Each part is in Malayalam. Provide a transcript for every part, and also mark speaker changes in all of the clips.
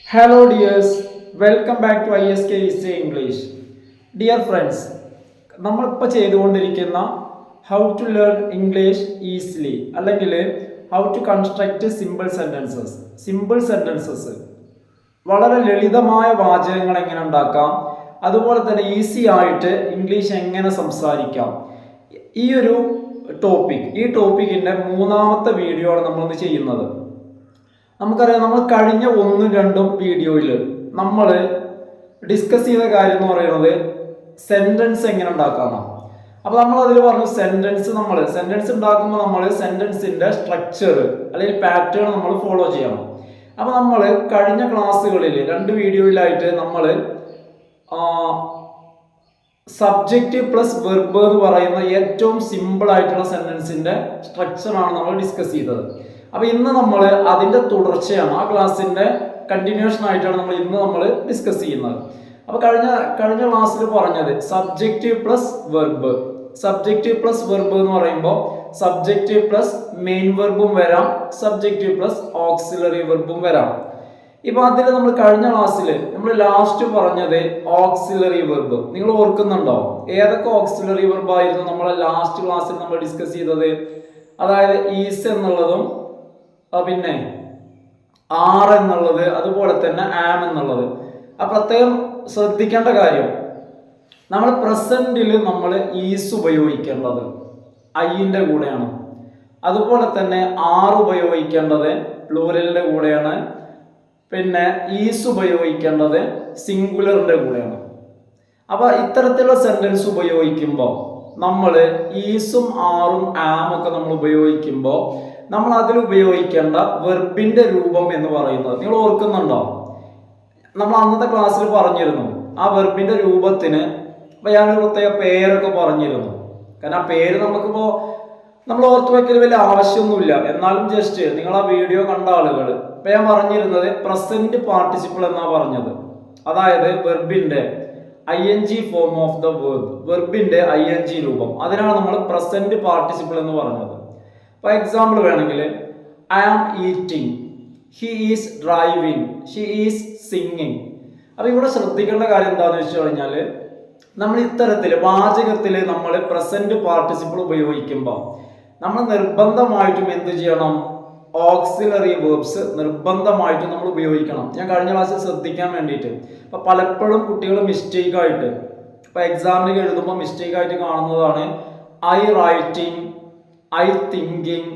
Speaker 1: Hello dears, welcome back to ISK Easy English. Dear friends, നമ്മളിപ്പോൾ ചെയ്തുകൊണ്ടിരിക്കുന്ന how to learn English easily അല്ലെങ്കിൽ how to construct simple sentences വളരെ ലളിതമായ വാചകങ്ങൾ എങ്ങനെ ഉണ്ടാക്കാം, അതുപോലെ തന്നെ ഈസി ആയിട്ട് ഇംഗ്ലീഷ് എങ്ങനെ സംസാരിക്കാം, ഈ ടോപ്പിക്കിൻ്റെ മൂന്നാമത്തെ വീഡിയോ ആണ് നമ്മളിന്ന് ചെയ്യുന്നത്. നമുക്കറിയാം, നമ്മൾ കഴിഞ്ഞ 1-2 വീഡിയോയിൽ നമ്മൾ ഡിസ്കസ് ചെയ്ത കാര്യം എന്ന് പറയുന്നത് സെന്റൻസ് എങ്ങനെ ഉണ്ടാക്കാമെന്നാണ്. അപ്പോൾ നമ്മൾ അതിൽ പറഞ്ഞു സെന്റൻസ് ഉണ്ടാക്കുമ്പോൾ നമ്മൾ സെന്റൻസിന്റെ സ്ട്രക്ചർ അല്ലെങ്കിൽ പാറ്റേൺ നമ്മൾ ഫോളോ ചെയ്യണം. അപ്പോൾ നമ്മൾ കഴിഞ്ഞ ക്ലാസ്സുകളിൽ 2 വീഡിയോയിലായിട്ട് നമ്മൾ സബ്ജക്റ്റ് പ്ലസ് വെർബ് എന്ന് പറയുന്ന ഏറ്റവും സിമ്പിൾ ആയിട്ടുള്ള സെന്റൻസിന്റെ സ്ട്രക്ചറാണ് നമ്മൾ ഡിസ്കസ് ചെയ്തത്. അപ്പോൾ ഇന്ന് നമ്മൾ അതിന്റെ തുടർച്ചയാണ്, ആ ക്ലാസ്സിന്റെ കണ്ടിന്യൂഷൻ ആയിട്ടാണ് നമ്മൾ ഡിസ്കസ് ചെയ്യുന്നത്. അപ്പോൾ കഴിഞ്ഞ ക്ലാസ്സിൽ പറഞ്ഞത് സബ്ജക്റ്റ് പ്ലസ് വെർബ് എന്ന് പറയുമ്പോൾ സബ്ജക്റ്റ് പ്ലസ് മെയിൻ വെർബും വരാം, സബ്ജക്റ്റ് പ്ലസ് ഓക്സിലറി വെർബും വരാം. ഇപ്പൊ അതിൽ നമ്മൾ കഴിഞ്ഞ ക്ലാസ്സിൽ നമ്മൾ ലാസ്റ്റ് പറഞ്ഞത് ഓക്സിലറി വെർബ്. നിങ്ങൾ ഓർക്കുന്നുണ്ടോ? ഏതൊക്കെ ഓക്സിലറി വെർബ് ആയിരുന്നു നമ്മൾ ലാസ്റ്റ് ക്ലാസ്സിൽ നമ്മൾ ഡിസ്കസ് ചെയ്തത്? അതായത് ഈസ് എന്നുള്ളതും പിന്നെ ആർ എന്നുള്ളത്, അതുപോലെ തന്നെ ആം എന്നുള്ളത്. ആ പ്രത്യേകം ശ്രദ്ധിക്കേണ്ട കാര്യം, നമ്മൾ പ്രസന്റിൽ നമ്മൾ ഈസ് ഉപയോഗിക്കേണ്ടത് ഐന്റെ കൂടെയാണ്. അതുപോലെ തന്നെ ആർ ഉപയോഗിക്കേണ്ടത് പ്ലൂരലിന്റെ കൂടെയാണ്. പിന്നെ ഈസ് ഉപയോഗിക്കേണ്ടത് സിംഗുലറിന്റെ കൂടെയാണ്. അപ്പൊ ഇത്തരത്തിലുള്ള സെന്റൻസ് ഉപയോഗിക്കുമ്പോൾ നമ്മൾ ഈസും ആറും ആം ഒക്കെ നമ്മൾ ഉപയോഗിക്കുമ്പോൾ നമ്മൾ അതിൽ ഉപയോഗിക്കേണ്ട വെർബിന്റെ രൂപം എന്ന് പറയുന്നത് നിങ്ങൾ ഓർക്കുന്നുണ്ടോ? നമ്മൾ അന്നത്തെ ക്ലാസ്സിൽ പറഞ്ഞിരുന്നു ആ വെർബിന്റെ രൂപത്തിന് ഞാനൊരു പ്രത്യേക പേരൊക്കെ പറഞ്ഞിരുന്നു. കാരണം ആ പേര് നമുക്കിപ്പോൾ നമ്മൾ ഓർത്തു വെക്കൽ വലിയ ആവശ്യമൊന്നുമില്ല, എന്നാലും ജസ്റ്റ് നിങ്ങൾ ആ വീഡിയോ കണ്ട ആളുകൾ ഇപ്പൊ ഞാൻ പറഞ്ഞിരുന്നത് പ്രസന്റ് പാർട്ടിസിപ്പിൾ എന്നാ പറഞ്ഞത്. അതായത് വെർബിന്റെ ING ഫോം ഓഫ് ദ വെർബിന്റെ ING രൂപം, അതിനാണ് നമ്മൾ പ്രസന്റ് പാർട്ടിസിപ്പിൾ എന്ന് പറഞ്ഞത്. ഫോർ എക്സാമ്പിൾ വേണമെങ്കിൽ I am eating, he is driving, she is singing. അപ്പൊ ഇവിടെ ശ്രദ്ധിക്കേണ്ട കാര്യം എന്താണെന്ന് വെച്ച് കഴിഞ്ഞാൽ, നമ്മൾ ഇത്തരത്തിൽ വാചകത്തിൽ നമ്മൾ പ്രസന്റ് പാർട്ടിസിപ്പിൾ ഉപയോഗിക്കുമ്പോൾ നമ്മൾ നിർബന്ധമായിട്ടും എന്ത് ചെയ്യണം? ഓക്സിലറി വേർബ്സ് നിർബന്ധമായിട്ടും നമ്മൾ ഉപയോഗിക്കണം. ഞാൻ കഴിഞ്ഞ ക്ലാസ്സിൽ ശ്രദ്ധിക്കാൻ വേണ്ടിയിട്ട് അപ്പൊ പലപ്പോഴും കുട്ടികൾ മിസ്റ്റേക്ക് ആയിട്ട് ഇപ്പൊ എക്സാമിന് എഴുതുമ്പോൾ മിസ്റ്റേക്ക് ആയിട്ട് കാണുന്നതാണ് I writing, I thinking,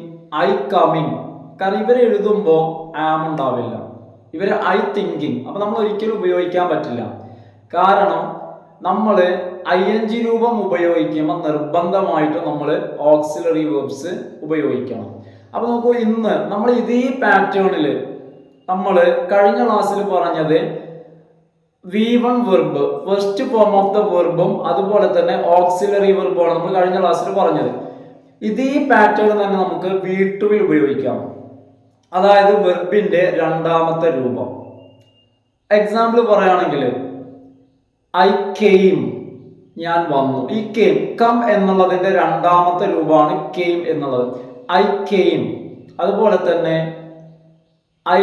Speaker 1: I coming. കാരണം ഇവർ എഴുതുമ്പോൾ ആം ഉണ്ടാവില്ല, ഇവര് ഐ തിങ്കിങ്. അപ്പൊ നമ്മൾ ഒരിക്കലും ഉപയോഗിക്കാൻ പറ്റില്ല. കാരണം നമ്മൾ ING രൂപം ഉപയോഗിക്കുമ്പോൾ നിർബന്ധമായിട്ട് നമ്മൾ ഓക്സിലറി വേർബ്സ് ഉപയോഗിക്കണം. അപ്പൊ നോക്കൂ, ഇന്ന് നമ്മൾ ഇതേ പാറ്റേണിൽ നമ്മൾ കഴിഞ്ഞ ക്ലാസ്സിൽ പറഞ്ഞത് V1 verb, first form of the വെർബും അതുപോലെ തന്നെ ഓക്സിലറി വെർബുമാണ് നമ്മൾ കഴിഞ്ഞ ക്ലാസ്സിൽ പറഞ്ഞത്. ഇതേ പാറ്റേൺ തന്നെ നമുക്ക് V2 ഉപയോഗിക്കാം. അതായത് വെർബിന്റെ രണ്ടാമത്തെ രൂപം. എക്സാമ്പിൾ പറയുകയാണെങ്കിൽ ഐ കെയിം, ഞാൻ വന്നു. ഈ കം എന്നുള്ളതിന്റെ രണ്ടാമത്തെ രൂപമാണ് കെയിം എന്നുള്ളത്. I came. അതുപോലെ തന്നെ ഐ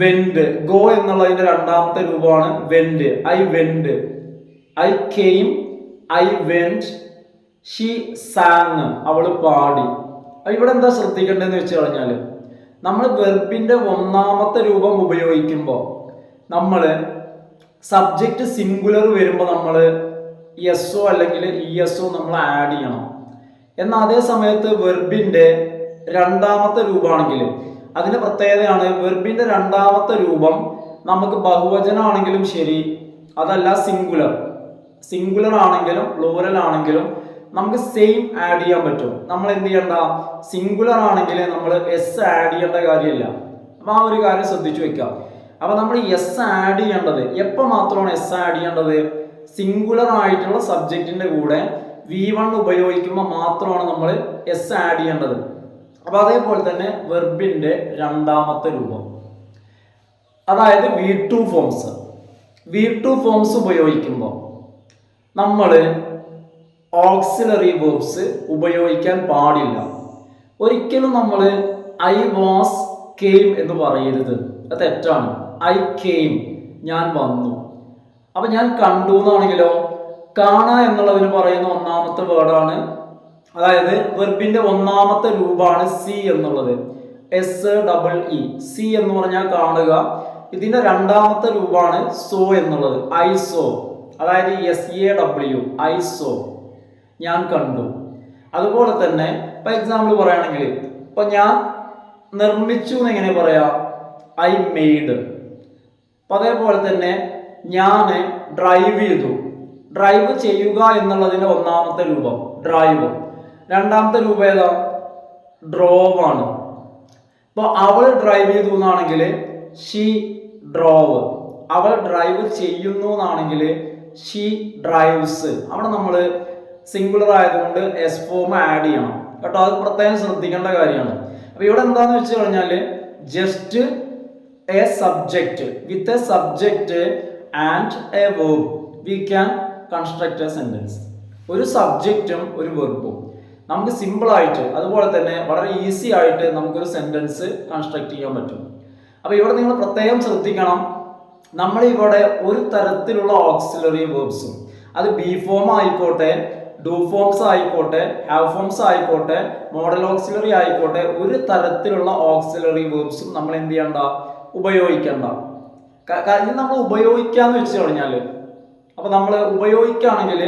Speaker 1: വെന്റ്, ഗോ എന്നുള്ളതിന്റെ രണ്ടാമത്തെ രൂപമാണ് went. I went, I came, I went, she San, അവള് പാടി. ഇവിടെ എന്താ ശ്രദ്ധിക്കേണ്ടതെന്ന് വെച്ച് കഴിഞ്ഞാൽ, നമ്മൾ വെർബിന്റെ ഒന്നാമത്തെ രൂപം ഉപയോഗിക്കുമ്പോൾ നമ്മൾ സബ്ജക്റ്റ് സിംഗുലർ വരുമ്പോൾ നമ്മൾ എസ്ഒ അല്ലെങ്കിൽ ESO നമ്മൾ ആഡ് ചെയ്യണം. എന്നാൽ അതേ സമയത്ത് വെർബിന്റെ രണ്ടാമത്തെ രൂപമാണെങ്കിൽ അതിന്റെ പ്രത്യേകതയാണ്, വെർബിന്റെ രണ്ടാമത്തെ രൂപം നമുക്ക് ബഹുവചനമാണെങ്കിലും ശരി, അതല്ല സിംഗുലർ ആണെങ്കിലും പ്ലൂറൽ ആണെങ്കിലും നമുക്ക് സെയിം ആഡ് ചെയ്യാൻ പറ്റും. നമ്മൾ എന്ത് ചെയ്യണ്ട? സിംഗുലർ ആണെങ്കിൽ നമ്മൾ എസ് ആഡ് ചെയ്യേണ്ട കാര്യമില്ല. അപ്പൊ ആ ഒരു കാര്യം ശ്രദ്ധിച്ചു വെക്കാം. അപ്പൊ നമ്മൾ എസ് ആഡ് ചെയ്യേണ്ടത് എപ്പോൾ മാത്രമാണ് എസ് ആഡ് ചെയ്യേണ്ടത്? സിംഗുലർ ആയിട്ടുള്ള സബ്ജക്റ്റിന്റെ കൂടെ V1 ഉപയോഗിക്കുമ്പോൾ മാത്രമാണ് നമ്മൾ എസ് ആഡ് ചെയ്യേണ്ടത്. അപ്പൊ അതേപോലെ തന്നെ വെർബിന്റെ രണ്ടാമത്തെ രൂപം, അതായത് V2 ഫോംസ് ഉപയോഗിക്കുമ്പോൾ നമ്മൾ ഓക്സിലറി വേർബ്സ് ഉപയോഗിക്കാൻ പാടില്ല. ഒരിക്കലും നമ്മൾ ഐ വാസ് കെയിം എന്ന് പറയരുത്, അത് തെറ്റാണ്. ഐ കെയിം, ഞാൻ വന്നു. അപ്പൊ ഞാൻ കണ്ടു എന്നാണെങ്കിലോ, കാണാ എന്നുള്ളതിന് പറയുന്ന ഒന്നാമത്തെ വേർഡാണ്, അതായത് വെർബിന്റെ ഒന്നാമത്തെ രൂപമാണ് സി എന്നുള്ളത്. SEE, സി എന്ന് പറഞ്ഞാൽ കാണുക. ഇതിന്റെ രണ്ടാമത്തെ രൂപമാണ് സോ എന്നുള്ളത്, ഐ സോ, അതായത് SAW, ഐ സോ, ഞാൻ കണ്ടു. അതുപോലെ തന്നെ ഇപ്പൊ എക്സാമ്പിൾ പറയുകയാണെങ്കിൽ, ഇപ്പൊ ഞാൻ നിർമ്മിച്ചു എന്ന് എങ്ങനെ പറയാ, ഐ മെയ്ഡ്. അപ്പൊ അതേപോലെ തന്നെ ഞാൻ ഡ്രൈവ് ചെയ്തു, ഡ്രൈവ് ചെയ്യുക എന്നുള്ളതിന്റെ ഒന്നാമത്തെ രൂപം ഡ്രൈവ്, രണ്ടാമത്തെ രൂപം ഏതാ, ഡ്രോവ് ആണ്. ഇപ്പൊ അവൾ ഡ്രൈവ് ചെയ്തു എന്നാണെങ്കിൽ ഷീ ഡ്രോവ്, അവൾ ഡ്രൈവ് ചെയ്യുന്നു എന്നാണെങ്കിൽ ഷീ ഡ്രൈവ്സ്. അവിടെ നമ്മൾ സിംഗുലർ ആയതുകൊണ്ട് എസ് ഫോം ആഡ് ചെയ്യണം കേട്ടോ, അത് പ്രത്യേകം ശ്രദ്ധിക്കേണ്ട കാര്യമാണ്. അപ്പൊ ഇവിടെ എന്താന്ന് വെച്ച് കഴിഞ്ഞാൽ just A subject with a subject and A verb we can construct A sentence. ഒരു സബ്ജക്റ്റും ഒരു വെർബും നമുക്ക് സിമ്പിൾ ആയിട്ട്, അതുപോലെ തന്നെ വളരെ ഈസി ആയിട്ട് നമുക്കൊരു സെന്റൻസ് കൺസ്ട്രക്ട് ചെയ്യാൻ പറ്റും. അപ്പൊ ഇവിടെ നിങ്ങൾ പ്രത്യേകം ശ്രദ്ധിക്കണം, നമ്മൾ ഇവിടെ ഒരു തരത്തിലുള്ള ഓക്സിലറി വേർബ്സും, അത് ബി ഫോം ആയിക്കോട്ടെ, ഡു ഫോംസ് ആയിക്കോട്ടെ, ഹാവ് ഫോംസ് ആയിക്കോട്ടെ, മോഡൽ ഓക്സിലറി ആയിക്കോട്ടെ, ഒരു തരത്തിലുള്ള ഓക്സിലറി വേർബ്സും നമ്മൾ എന്ത് ചെയ്യണ്ട, ഉപയോഗിക്കണ്ട. കാര്യം നമ്മൾ ഉപയോഗിക്കാന്ന് വെച്ച് കഴിഞ്ഞാൽ, അപ്പൊ നമ്മൾ ഉപയോഗിക്കുകയാണെങ്കിൽ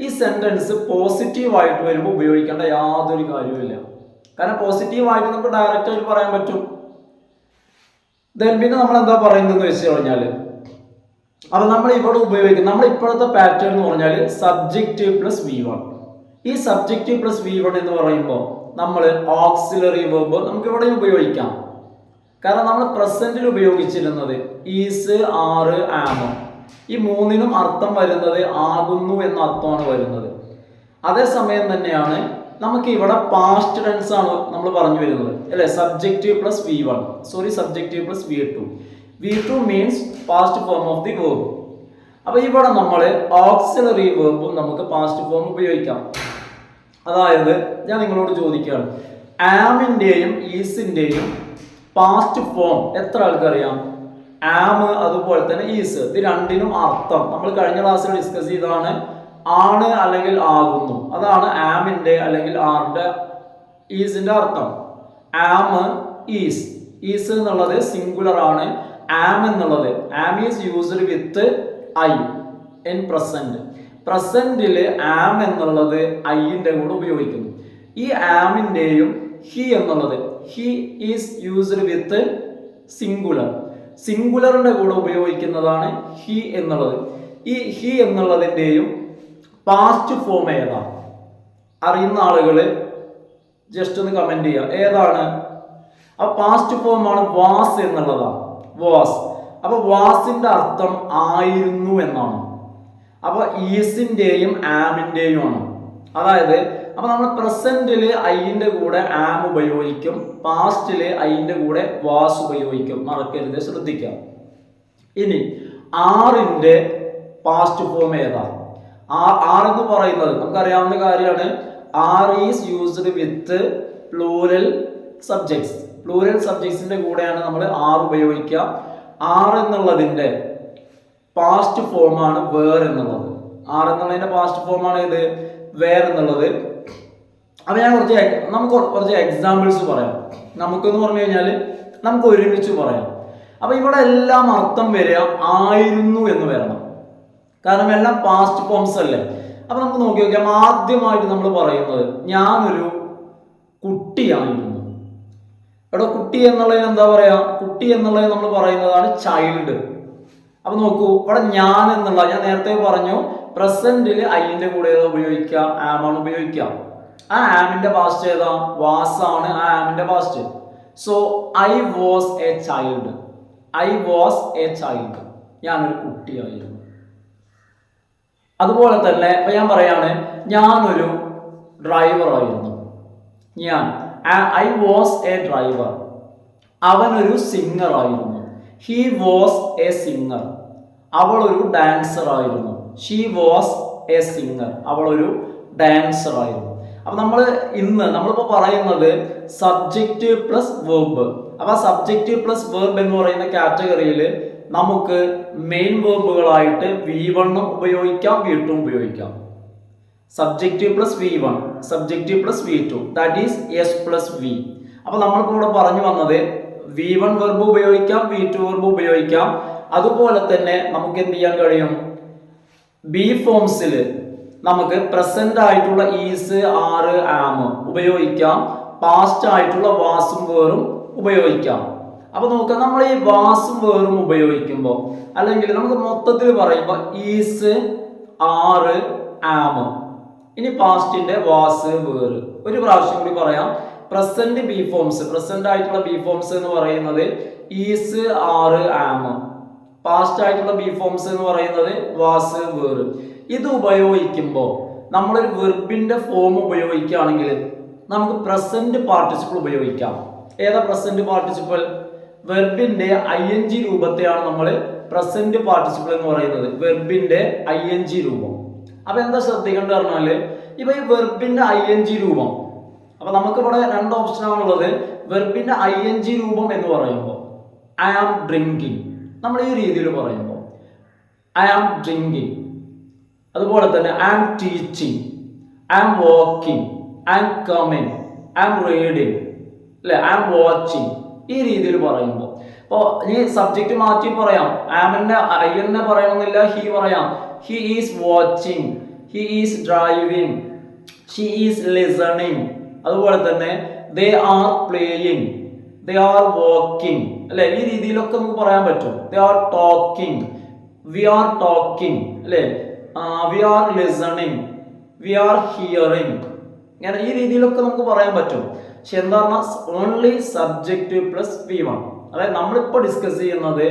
Speaker 1: ഈ സെന്റൻസ് പോസിറ്റീവ് ആയിട്ട് വരുമ്പോൾ ഉപയോഗിക്കേണ്ട യാതൊരു കാര്യവുമില്ല. കാരണം പോസിറ്റീവ് ആയിട്ട് നമുക്ക് ഡയറക്റ്റ് ആയിട്ട് പറയാൻ പറ്റും. പിന്നെ നമ്മൾ എന്താ പറയുന്നതെന്ന് വെച്ച് കഴിഞ്ഞാൽ, അപ്പൊ നമ്മൾ ഇവിടെ ഉപയോഗിക്കും, നമ്മൾ ഇപ്പോഴത്തെ പാറ്റേൺ എന്ന് പറഞ്ഞാൽ സബ്ജക്റ്റീവ് പ്ലസ് V1. ഈ സബ്ജക്റ്റീവ് പ്ലസ് V1 എന്ന് പറയുമ്പോൾ നമ്മൾ ഓക്സിലറി വെർബ് നമുക്ക് ഇവിടെ ഉപയോഗിക്കാം. കാരണം നമ്മൾ പ്രസന്റിൽ ഉപയോഗിച്ചിരുന്നത് ഈസ്, ആറ്, ആമോ, ഈ മൂന്നിനും അർത്ഥം വരുന്നത് ആകുന്നു എന്ന അർത്ഥമാണ് വരുന്നത്. അതേസമയം തന്നെയാണ് നമുക്ക് ഇവിടെ പാസ്റ്റ് ടെൻസ് ആണ് നമ്മൾ പറഞ്ഞു വരുന്നത് അല്ലെ, subjective plus V1, sorry subjective plus V2. V2 means past form of the verb. അപ്പൊ ഇവിടെ നമ്മൾ ഓക്സിലറി വേർബും നമുക്ക് പാസ്റ്റ് ഫോം ഉപയോഗിക്കാം. അതായത് ഞാൻ നിങ്ങളോട് ചോദിക്കുകയാണ്, ആമിന്റെയും ഈസിന്റെയും പാസ്റ്റ് ഫോം എത്ര ആൾക്കറിയാം? ആം അതുപോലെ തന്നെ ഈസ്, ഇത് രണ്ടിനും അർത്ഥം നമ്മൾ കഴിഞ്ഞ ക്ലാസ്സിൽ ഡിസ്കസ് ചെയ്തതാണ്, ആണ് അല്ലെങ്കിൽ ആകുന്നു. അതാണ് ആമിന്റെ അല്ലെങ്കിൽ ആറിന്റെ ഈസിന്റെ അർത്ഥം. ആം ഈസ്, ഈസ് എന്നുള്ളത് സിംഗുലർ ആണ്. ആം എന്നുള്ളത്, am is used with I in present. പ്രസന്റില് ആം എന്നുള്ളത് ഐന്റെ കൂടെ ഉപയോഗിക്കുന്നു. ഈ ആമിന്റെയും ഹി എന്നുള്ളത്, he is used with singular, സിംഗുലറിന്റെ കൂടെ ഉപയോഗിക്കുന്നതാണ് ഹി എന്നുള്ളത്. ഈ ഹി എന്നുള്ളതിന്റെയും പാസ്റ്റ് ഫോം ഏതാ? അറിയുന്ന ആളുകള് ജസ്റ്റ് ഒന്ന് കമന്റ് ചെയ്യുക, ഏതാണ്? ആ പാസ്റ്റ് ഫോം ആണ് വാസ് എന്നുള്ളതാണ്, വാസ്. അപ്പൊ വാസിന്റെ അർത്ഥം ആയിരുന്നു എന്നാണ്. അപ്പൊ ഈസിന്റെയും ആമിന്റെയും ആണ്. അതായത് അപ്പൊ നമ്മൾ പ്രസന്റില് ഐന്റെ കൂടെ ആം ഉപയോഗിക്കും, പാസ്റ്റില് ഐന്റെ കൂടെ വാസ് ഉപയോഗിക്കും. മറക്കരുത്, ശ്രദ്ധിക്കാം. ഇനി ആറിന്റെ പാസ്റ്റ് ഫോം ഏതാ? ആർ എന്ന് പറയുന്നത് നമുക്കറിയാവുന്ന കാര്യമാണ്. Are is used with plural subjects. പ്ലൂറൽ സബ്ജക്ട്സിന്റെ കൂടെയാണ് നമ്മൾ ആർ ഉപയോഗിക്കുക. ആർ എന്നുള്ളതിന്റെ പാസ്റ്റ് ഫോമാണ് വേർ എന്നുള്ളത്. ആർ എന്നുള്ളതിന്റെ പാസ്റ്റ് ഫോമാണ് ഇത്, വേർ എന്നുള്ളത്. അപ്പൊ ഞാൻ നമുക്ക് കുറച്ച് എക്സാമ്പിൾസ് പറയാം. നമുക്കെന്ന് പറഞ്ഞു കഴിഞ്ഞാൽ നമുക്ക് ഒരുമിച്ച് പറയാം. അപ്പൊ ഇവിടെ എല്ലാം അർത്ഥം വരിക ആയിരുന്നു എന്ന് വരണം, കാരണം എല്ലാം പാസ്റ്റ് ഫോംസ് അല്ലേ. അപ്പൊ നമുക്ക് നോക്കി നോക്കിയാൽ ആദ്യമായിട്ട് നമ്മൾ പറയുന്നത് ഞാനൊരു കുട്ടിയായിരുന്നു. ഇവിടെ കുട്ടി എന്നുള്ളതിന് എന്താ പറയാ? കുട്ടി എന്നുള്ളത് നമ്മൾ പറയുന്നതാണ് ചൈൽഡ്. അപ്പൊ നോക്കൂ, ഇവിടെ ഞാൻ എന്നുള്ള, ഞാൻ നേരത്തെ പറഞ്ഞു പ്രസന്റില് ഐന്റെ കൂടെ ഏതാ ഉപയോഗിക്കാം? ആമാണ് ഉപയോഗിക്കാം. ആ ആമിന്റെ പാസ്റ്റ് ഏതാ? വാസ് ആണ് ആ ആമിന്റെ past. So I was a child, I was a child, ഞാനൊരു കുട്ടിയായിരുന്നു. അതുപോലെ തന്നെ ഇപ്പൊ ഞാൻ പറയാണ് ഞാനൊരു ഡ്രൈവർ ആയിരുന്നു. ഞാൻ ഐ വാസ് എ ഡ്രൈവർ. അവനൊരു സിംഗർ ആയിരുന്നു. He was A singer. അവൾ ഒരു ഡാൻസർ ആയിരുന്നു. She was A singer. അവൾ ഒരു ഡാൻസർ ആയിരുന്നു. അപ്പൊ നമ്മളിപ്പോ പറയുന്നത് സബ്ജക്റ്റ് പ്ലസ് വെർബ്. അപ്പൊ സബ്ജക്റ്റ് പ്ലസ് വെർബ് എന്ന് പറയുന്ന കാറ്റഗറിയിൽ നമുക്ക് മെയിൻ വേർബുകളായിട്ട് V1 ഉപയോഗിക്കാം, V2 ഉപയോഗിക്കാം. Subjective plus V1, subjective plus V2, that is S plus V. അപ്പൊ നമ്മളിപ്പോൾ ഇവിടെ പറഞ്ഞു വന്നത് V1 വെർബ് ഉപയോഗിക്കാം, V2 വെർബ് ഉപയോഗിക്കാം. അതുപോലെ തന്നെ നമുക്ക് എന്ത് ചെയ്യാൻ കഴിയും? ബി ഫോംസിൽ നമുക്ക് പ്രസന്റ് ആയിട്ടുള്ള ഈസ്, ആറ്, ആം ഉപയോഗിക്കാം. പാസ്റ്റ് ആയിട്ടുള്ള വാസും വേറും ഉപയോഗിക്കാം. അപ്പൊ നോക്കാം, നമ്മൾ ഈ വാസും വേറും ഉപയോഗിക്കുമ്പോൾ, അല്ലെങ്കിൽ നമുക്ക് മൊത്തത്തിൽ പറയുമ്പോൾ ഈസ്, ആറ്, ആം. ഇനി പാസ്റ്റിന്റെ വാസ്, വേറ്. ഒരു പ്രാവശ്യം കൂടി പറയാം. പ്രസന്റ് ബി ഫോംസ്, പ്രസന്റ് ആയിട്ടുള്ള ബി ഫോംസ് എന്ന് പറയുന്നത് ഈസ്, ആറ്, ആം. പാസ്റ്റ് ആയിട്ടുള്ള ബി ഫോംസ് എന്ന് പറയുന്നത് വാസ്, വേറ്. ഇത് ഉപയോഗിക്കുമ്പോൾ നമ്മളൊരു വെർബിന്റെ ഫോം ഉപയോഗിക്കുകയാണെങ്കിൽ നമുക്ക് പ്രസന്റ് പാർട്ടിസിപ്പിൾ ഉപയോഗിക്കാം. ഏതാ പ്രസന്റ് പാർട്ടിസിപ്പിൾ? വെർബിന്റെ ING രൂപത്തെയാണ് നമ്മൾ പ്രസന്റ് പാർട്ടിസിപ്പിൾ എന്ന് പറയുന്നത്. വെർബിന്റെ ING രൂപം. അപ്പൊ എന്താ ശ്രദ്ധിക്കേണ്ടത് പറഞ്ഞാല്, ഇപ്പൊ ഈ വെർബിന്റെ ING രൂപം, അപ്പൊ നമുക്ക് ഇവിടെ രണ്ട് ഓപ്ഷൻ ആണുള്ളത്. വെർബിന്റെ ING രൂപം എന്ന് പറയുമ്പോൾ ഐ ആം ഡ്രിങ്കിങ്, നമ്മൾ ഈ രീതിയിൽ പറയുമ്പോൾ ഐ ആം ഡ്രിങ്കിങ്. അതുപോലെ തന്നെ I am teaching, I am walking, I am coming, I am reading, അല്ലെ, ഐ ആം വാച്ചിങ്. ഈ രീതിയിൽ പറയുമ്പോൾ അപ്പോൾ ഈ സബ്ജക്റ്റ് മാറ്റി പറയാം. ആമിനെ ഐ പറയണമെന്നില്ല, ഹി പറയാം. He is watching, he is driving, she is listening. അതുപോലെ തന്നെ they are playing, they are walking, അല്ലെ, ഈ രീതിയിലൊക്കെ നമുക്ക് പറയാൻ പറ്റും. They are talking, we are talking, അല്ലെ, we are listening, we are hearing. ഇങ്ങനെ ഈ രീതിയിലൊക്കെ നമുക്ക് പറയാൻ പറ്റും. പക്ഷെ എന്താ പറഞ്ഞാൽ ഓൺലി സബ്ജക്റ്റ് പ്ലസ് V1. അതായത് നമ്മളിപ്പോൾ ഡിസ്കസ് ചെയ്യുന്നത്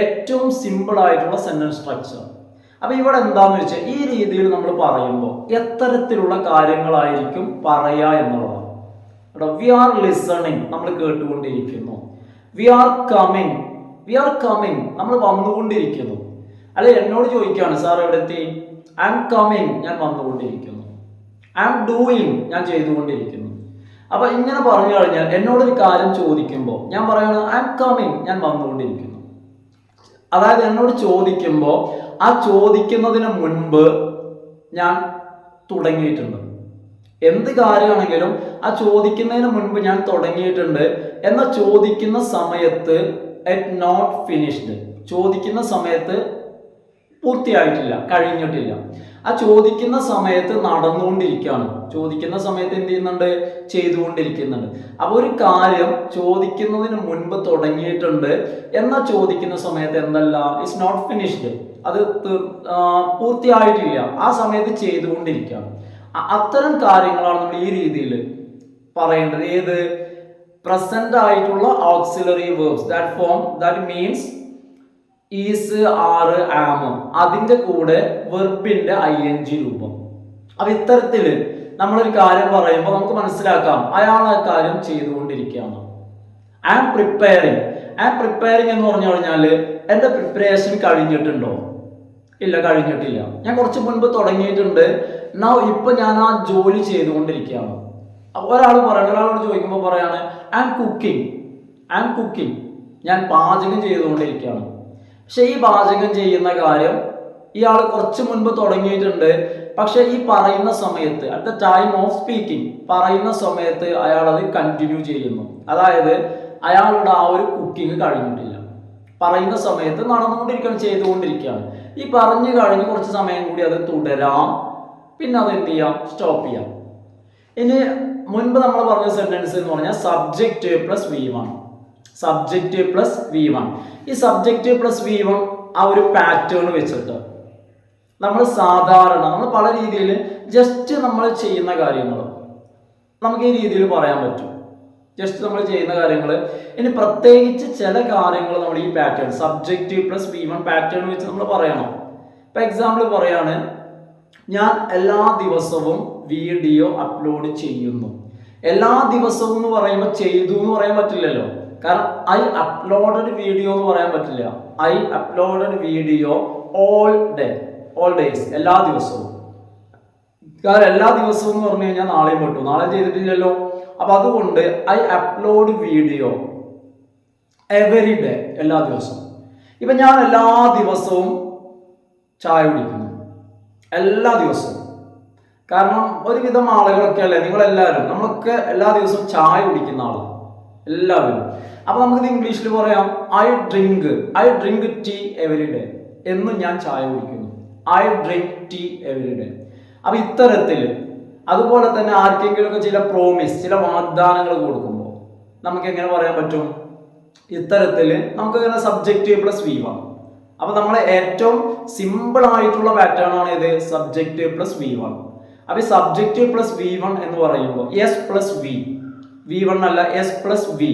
Speaker 1: ഏറ്റവും സിമ്പിൾ ആയിട്ടുള്ള സെന്റൻസ് സ്ട്രക്ചർ. അപ്പൊ ഇവിടെ എന്താന്ന് വെച്ചാൽ ഈ രീതിയിൽ നമ്മൾ പറയുമ്പോൾ എത്തരത്തിലുള്ള കാര്യങ്ങളായിരിക്കും പറയാ എന്നുള്ളതാണ്. വി ആർ ലിസണിങ്, നമ്മൾ കേട്ടുകൊണ്ടിരിക്കുന്നു. We are coming, we are coming, നമ്മൾ വന്നുകൊണ്ടിരിക്കുന്നു. അല്ലെ, എന്നോട് ചോദിക്കുകയാണ്, സാർ എവിടെ എത്തി? ഐ ആം കമ്മിങ്, ഞാൻ വന്നുകൊണ്ടിരിക്കുന്നു. ഐ ആം ഡൂയിങ്, ഞാൻ ചെയ്തുകൊണ്ടിരിക്കുന്നു. അപ്പൊ ഇങ്ങനെ പറഞ്ഞു കഴിഞ്ഞാൽ എന്നോടൊരു കാര്യം ചോദിക്കുമ്പോൾ ഞാൻ പറയാണ് ഐ ആം കമ്മിങ്, ഞാൻ വന്നുകൊണ്ടിരിക്കുന്നു. അതായത് എന്നോട് ചോദിക്കുമ്പോൾ ആ ചോദിക്കുന്നതിന് മുൻപ് ഞാൻ തുടങ്ങിയിട്ടുണ്ട്. എന്ത് കാര്യമാണെങ്കിലും ആ ചോദിക്കുന്നതിന് മുൻപ് ഞാൻ തുടങ്ങിയിട്ടുണ്ട്. എന്നാൽ ചോദിക്കുന്ന സമയത്ത് അറ്റ് നോട്ട് ഫിനിഷ്ഡ്, ചോദിക്കുന്ന സമയത്ത് പൂർത്തിയായിട്ടില്ല, കഴിഞ്ഞിട്ടില്ല. ആ ചോദിക്കുന്ന സമയത്ത് നടന്നുകൊണ്ടിരിക്കുകയാണ്. ചോദിക്കുന്ന സമയത്ത് എന്ത് ചെയ്യുന്നുണ്ട്? ചെയ്തുകൊണ്ടിരിക്കുന്നുണ്ട്. അപ്പൊ ഒരു കാര്യം ചോദിക്കുന്നതിന് മുൻപ് തുടങ്ങിയിട്ടുണ്ട്, എന്നാൽ ചോദിക്കുന്ന സമയത്ത് എന്തല്ല, ഇറ്റ്സ് നോട്ട് ഫിനിഷ്ഡ്, അത് പൂർത്തിയായിട്ടില്ല, ആ സമയത്ത് ചെയ്തുകൊണ്ടിരിക്കുകയാണ്. അത്തരം കാര്യങ്ങളാണ് നമ്മൾ ഈ രീതിയിൽ പറയേണ്ടത്. ഏത്? പ്രസന്റ് ആയിട്ടുള്ള auxiliary verbs, that form, that means is, ആറ്, ആം, അതിന്റെ കൂടെ വെർബിന്റെ ING രൂപം. അപ്പൊ ഇത്തരത്തില് നമ്മളൊരു കാര്യം പറയുമ്പോൾ നമുക്ക് മനസ്സിലാക്കാം അയാൾ ആ കാര്യം ചെയ്തുകൊണ്ടിരിക്കുകയാണ്. I am preparing, I am preparing എന്ന് പറഞ്ഞു കഴിഞ്ഞാല് എന്റെ പ്രിപ്പറേഷൻ കഴിഞ്ഞിട്ടുണ്ടോ? ഇല്ല, കഴിഞ്ഞിട്ടില്ല. ഞാൻ കുറച്ച് മുൻപ് തുടങ്ങിയിട്ടുണ്ട്. ഇപ്പൊ ഞാൻ ആ ജോലി ചെയ്തുകൊണ്ടിരിക്കുകയാണ്. ഒരാൾ പറയണം, ഒരാളോട് ചോദിക്കുമ്പോൾ പറയാണ് I am cooking, I am cooking, ഞാൻ പാചകം ചെയ്തുകൊണ്ടിരിക്കുകയാണ്. പക്ഷെ ഈ പാചകം ചെയ്യുന്ന കാര്യം ഇയാൾ കുറച്ച് മുൻപ് തുടങ്ങിയിട്ടുണ്ട്. പക്ഷെ ഈ പറയുന്ന സമയത്ത്, at the time of speaking, പറയുന്ന സമയത്ത് അയാൾ അത് കണ്ടിന്യൂ ചെയ്യുന്നു. അതായത് അയാളുടെ ആ ഒരു കുക്കിംഗ് കഴിഞ്ഞിട്ടില്ല, പറയുന്ന സമയത്ത് നടന്നുകൊണ്ടിരിക്കുകയാണ്, ചെയ്തുകൊണ്ടിരിക്കുകയാണ്. ഈ പറഞ്ഞു കഴിഞ്ഞ് കുറച്ച് സമയം കൂടി അത് തുടരാം, പിന്നെ അത് എന്ത് ചെയ്യാം? സ്റ്റോപ്പ് ചെയ്യാം. ഇനി മുൻപ് നമ്മൾ പറഞ്ഞ സെന്റൻസ് എന്ന് പറഞ്ഞാൽ subject plus V1, subject plus V1. ഈ സബ്ജക്റ്റ് പ്ലസ് V1 ആ ഒരു പാറ്റേൺ വെച്ചിട്ട് നമ്മൾ സാധാരണ നമ്മൾ പല രീതിയിൽ ജസ്റ്റ് നമ്മൾ ചെയ്യുന്ന കാര്യങ്ങൾ നമുക്ക് ഈ രീതിയിൽ പറയാൻ പറ്റും. ജസ്റ്റ് നമ്മൾ ചെയ്യുന്ന കാര്യങ്ങൾ. ഇനി പ്രത്യേകിച്ച് ചില കാര്യങ്ങൾ നമ്മൾ ഈ pattern subject plus V1 pattern വെച്ച് നമ്മൾ പറയണം. ഇപ്പൊ എക്സാമ്പിൾ പറയാണ്, ഞാൻ എല്ലാ ദിവസവും വീഡിയോ അപ്ലോഡ് ചെയ്യുന്നു. എല്ലാ ദിവസവും എന്ന് പറയുമ്പോൾ ചെയ്തു എന്ന് പറയാൻ പറ്റില്ലല്ലോ. കാരണം ഐ അപ്ലോഡഡ് വീഡിയോ എന്ന് പറയാൻ പറ്റില്ല. I uploaded video all day, all days, എല്ലാ ദിവസവും. കാരണം എല്ലാ ദിവസവും എന്ന് പറഞ്ഞു കഴിഞ്ഞാൽ നാളെയും പെട്ടു, നാളെ ചെയ്തിട്ടില്ലല്ലോ. അപ്പൊ അതുകൊണ്ട് I upload video every day, എല്ലാ ദിവസവും. ഇപ്പൊ ഞാൻ എല്ലാ ദിവസവും ചായ കുടിക്കുന്നു, എല്ലാ ദിവസവും. കാരണം ഒരുവിധം ആളുകളൊക്കെ അല്ലേ, നിങ്ങളെല്ലാവരും, നമ്മളൊക്കെ എല്ലാ ദിവസവും ചായ കുടിക്കുന്ന ആളാണ് എല്ലാവരും. അപ്പൊ നമുക്കിത് ഇംഗ്ലീഷിൽ പറയാം, I drink tea every day. എന്നും ഞാൻ ചായ കുടിക്കുന്നു, I drink tea every day. അപ്പൊ ഇത്തരത്തിൽ, അതുപോലെ തന്നെ ആർക്കെങ്കിലും ഒക്കെ ചില പ്രോമിസ്, ചില വാഗ്ദാനങ്ങൾ കൊടുക്കുമ്പോൾ നമുക്ക് എങ്ങനെ പറയാൻ പറ്റും? ഇത്തരത്തിൽ നമുക്ക് ഇങ്ങനെ സബ്ജക്റ്റ് പ്ലസ് V1. അപ്പൊ നമ്മൾ ഏറ്റവും സിമ്പിൾ ആയിട്ടുള്ള പാറ്റേൺ ആണ് ഇത്, സബ്ജക്റ്റ് പ്ലസ് V1. അപ്പൊ ഈ സബ്ജക്റ്റ് പ്ലസ് V1 എന്ന് പറയുമ്പോൾ എസ് പ്ലസ് V1 അല്ല, എസ് പ്ലസ് V.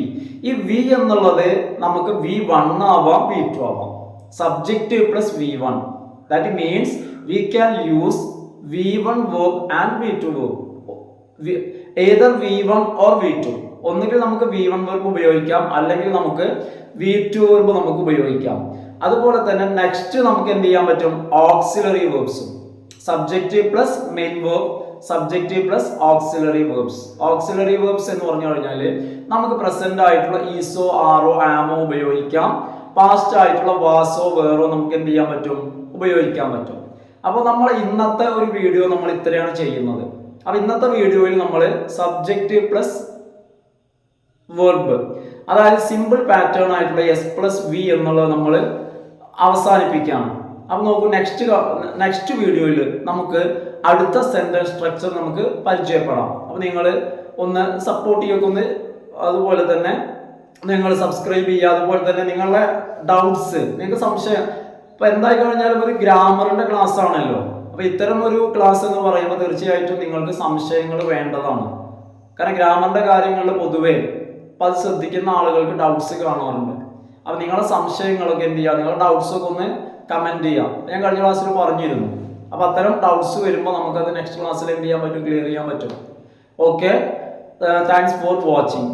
Speaker 1: ഈ V എന്നുള്ളത് നമുക്ക് V1 ആവാം, V2 ആവാം. Subject plus V1, that means we can use V1 verb and V2 verb, either V1 or V2. ഒന്നുകിൽ നമുക്ക് V1 verb ഉപയോഗിക്കാം, അല്ലെങ്കിൽ നമുക്ക് V2 verb നമുക്ക് ഉപയോഗിക്കാം. അതുപോലെ തന്നെ നെക്സ്റ്റ് നമുക്ക് എന്ത് ചെയ്യാൻ പറ്റും? ഓക്സിലറി വേർബ്സും. Subject plus main verb, subject plus auxiliary verbs. Auxiliary verbs എന്ന് പറഞ്ഞു കഴിഞ്ഞാൽ നമുക്ക് പ്രസന്റ് ആയിട്ടുള്ള ഈസോ, ആറോ, ആമോ ഉപയോഗിക്കാം. പാസ്റ്റ് ആയിട്ടുള്ള വാസോ, വേറോ നമുക്ക് എന്ത് ചെയ്യാൻ പറ്റും? ഉപയോഗിക്കാൻ പറ്റും. അപ്പോൾ നമ്മൾ ഇന്നത്തെ ഒരു വീഡിയോ നമ്മൾ ഇത്രയാണ് ചെയ്യുന്നത്. അപ്പൊ ഇന്നത്തെ വീഡിയോയിൽ നമ്മൾ സബ്ജക്റ്റ് പ്ലസ് വെർബ്, അതായത് സിമ്പിൾ പാറ്റേൺ ആയിട്ടുള്ള എസ് പ്ലസ് V എന്നുള്ളത് നമ്മൾ അവസാനിപ്പിക്കുകയാണ്. അപ്പൊ നോക്കൂ, നെക്സ്റ്റ് വീഡിയോയിൽ നമുക്ക് അടുത്ത സെന്റൻസ് സ്ട്രക്ചർ നമുക്ക് പരിചയപ്പെടാം. അപ്പൊ നിങ്ങൾ ഒന്ന് സപ്പോർട്ട് ചെയ്യുക, അതുപോലെ തന്നെ നിങ്ങൾ സബ്സ്ക്രൈബ് ചെയ്യുക. അതുപോലെ തന്നെ നിങ്ങളുടെ ഡൗട്ട്സ്, നിങ്ങൾക്ക് സംശയം, ഇപ്പൊ എന്തായി കഴിഞ്ഞാലും ഒരു ഗ്രാമറിന്റെ ക്ലാസ് ആണല്ലോ. അപ്പൊ ഇത്തരം ഒരു ക്ലാസ് എന്ന് പറയുമ്പോൾ തീർച്ചയായിട്ടും നിങ്ങൾക്ക് സംശയങ്ങൾ വേണ്ടതാണ്. കാരണം ഗ്രാമറിന്റെ കാര്യങ്ങളിൽ പൊതുവേ അത് ശ്രദ്ധിക്കുന്ന ആളുകൾക്ക് ഡൗട്ട്സ് കാണാറുണ്ട്. അപ്പൊ നിങ്ങളുടെ സംശയങ്ങളൊക്കെ എന്ത് ചെയ്യുക, നിങ്ങളുടെ ഡൗട്ട്സ് ഒക്കെ ഒന്ന് കമന്റ് ചെയ്യാം. ഞാൻ കഴിഞ്ഞ ക്ലാസ്സിൽ പറഞ്ഞിരുന്നു. അപ്പൊ അത്തരം ഡൗട്ട്സ് വരുമ്പോൾ നമുക്കത് നെക്സ്റ്റ് ക്ലാസ്സിൽ എന്ത് ചെയ്യാൻ പറ്റും? ക്ലിയർ ചെയ്യാൻ പറ്റും. Okay, thanks for watching.